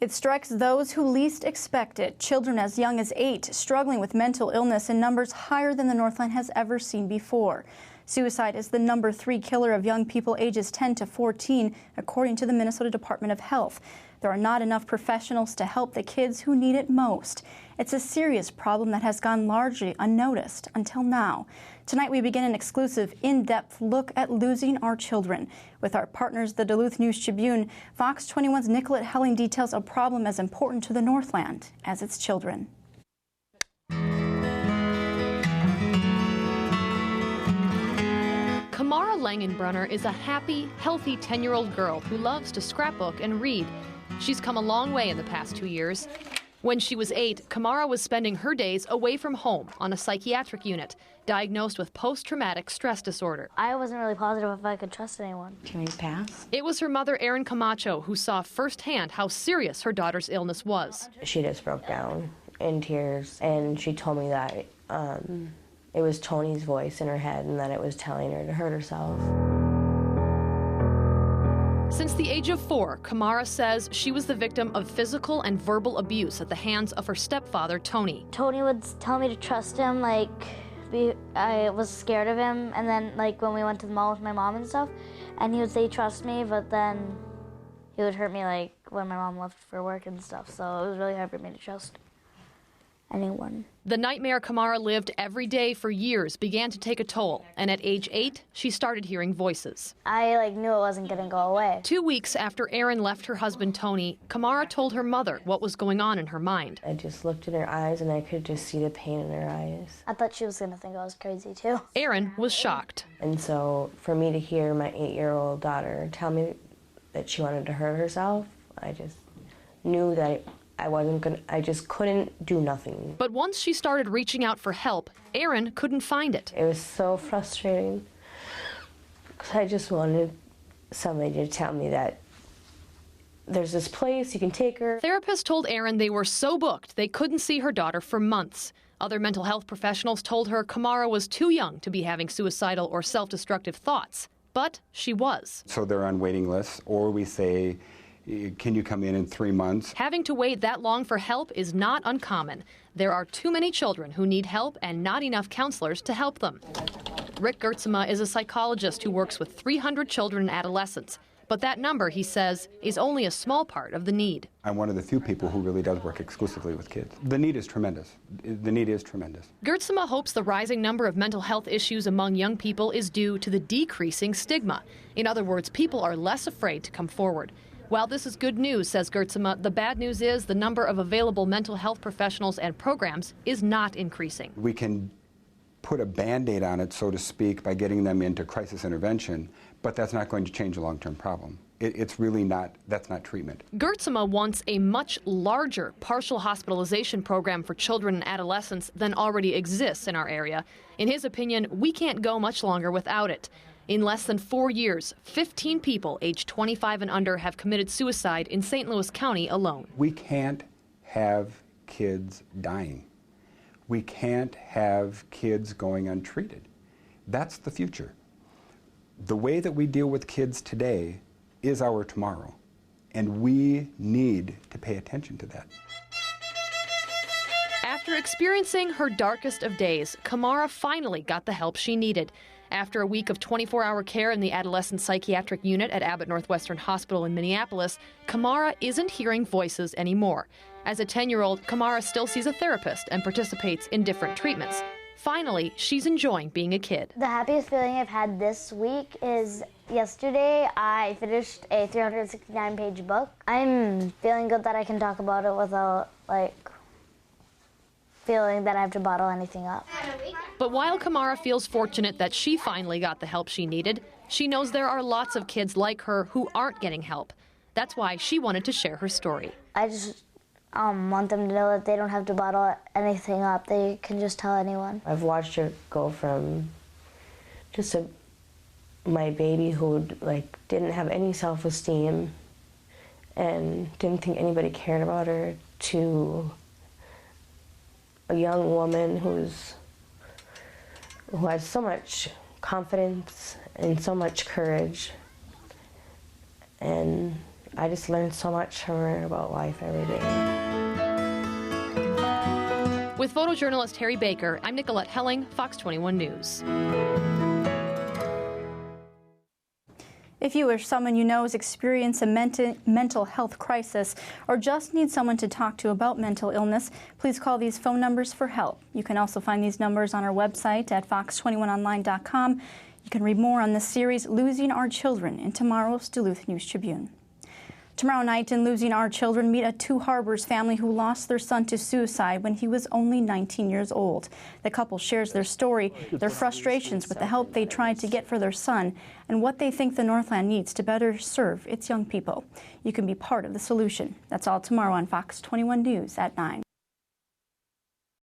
It strikes those who least expect it. Children as young as 8 struggling with mental illness in numbers higher than the Northland has ever seen before. Suicide is the number 3 killer of young people ages 10 to 14, according to the Minnesota Department of Health. There are not enough professionals to help the kids who need it most. It's a serious problem that has gone largely unnoticed until now. Tonight we begin an exclusive, in-depth look at losing our children. With our partners, the Duluth News-Tribune, Fox 21's Nicolette Helling details a problem as important to the Northland as its children. Kamara Langenbrunner is a happy, healthy 10-year-old girl who loves to scrapbook and read. She's come a long way in the past 2 years. When she was 8, Kamara was spending her days away from home on a psychiatric unit, diagnosed with post-traumatic stress disorder. I wasn't really positive if I could trust anyone. Can we pass? It was her mother, Erin Camacho, who saw firsthand how serious her daughter's illness was. She just broke down in tears, and she told me that it was Tony's voice in her head and that it was telling her to hurt herself. Since the age of 4, Kamara says she was the victim of physical and verbal abuse at the hands of her stepfather, Tony. Tony would tell me to trust him, I was scared of him, and then when we went to the mall with my mom and stuff, and he would say trust me, but then he would hurt me when my mom left for work and stuff, so it was really hard for me to trust anyone. The nightmare Kamara lived every day for years began to take a toll, and at age 8, she started hearing voices. I knew it wasn't going to go away. 2 weeks after Erin left her husband Tony, Kamara told her mother what was going on in her mind. I just looked in her eyes and I could just see the pain in her eyes. I thought she was going to think I was crazy too. Erin was shocked. And so for me to hear my 8-year-old daughter tell me that she wanted to hurt herself, I just knew that I just couldn't do nothing. But once she started reaching out for help, Erin couldn't find it. It was so frustrating because I just wanted somebody to tell me that there's this place, you can take her. Therapists told Erin they were so booked they couldn't see her daughter for months. Other mental health professionals told her Kamara was too young to be having suicidal or self-destructive thoughts, but she was. So they're on waiting lists, or we say, can you come in 3 months? Having to wait that long for help is not uncommon. There are too many children who need help and not enough counselors to help them. Rick Gertzema is a psychologist who works with 300 children and adolescents. But that number, he says, is only a small part of the need. I'm one of the few people who really does work exclusively with kids. The need is tremendous. The need is tremendous. Gertzema hopes the rising number of mental health issues among young people is due to the decreasing stigma. In other words, people are less afraid to come forward. While this is good news, says Gertzema, the bad news is the number of available mental health professionals and programs is not increasing. We can put a Band-Aid on it, so to speak, by getting them into crisis intervention, but that's not going to change the long-term problem. It's really not, that's not treatment. Gertzema wants a much larger partial hospitalization program for children and adolescents than already exists in our area. In his opinion, we can't go much longer without it. In less than 4 years, 15 people aged 25 and under have committed suicide in St. Louis County alone. We can't have kids dying. We can't have kids going untreated. That's the future. The way that we deal with kids today is our tomorrow, and we need to pay attention to that. After experiencing her darkest of days, Kamara finally got the help she needed. After a week of 24-hour care in the adolescent psychiatric unit at Abbott Northwestern Hospital in Minneapolis, Kamara isn't hearing voices anymore. As a 10-year-old, Kamara still sees a therapist and participates in different treatments. Finally, she's enjoying being a kid. The happiest feeling I've had this week is yesterday I finished a 369-page book. I'm feeling good that I can talk about it without, feeling that I have to bottle anything up. But while Kamara feels fortunate that she finally got the help she needed, she knows there are lots of kids like her who aren't getting help. That's why she wanted to share her story. I just want them to know that they don't have to bottle anything up. They can just tell anyone. I've watched her go from just my baby who didn't have any self-esteem and didn't think anybody cared about her to a young woman who has so much confidence and so much courage, and I just learned so much from her about life every day. With photojournalist Harry Baker, I'm Nicolette Helling, Fox 21 News. If you or someone you know is experiencing a mental health crisis or just need someone to talk to about mental illness, please call these phone numbers for help. You can also find these numbers on our website at fox21online.com. You can read more on this series, Losing Our Children, in tomorrow's Duluth News Tribune. Tomorrow night in Losing Our Children, meet a Two Harbors family who lost their son to suicide when he was only 19 years old. The couple shares their story, their frustrations with the help they tried to get for their son, and what they think the Northland needs to better serve its young people. You can be part of the solution. That's all tomorrow on Fox 21 News at 9.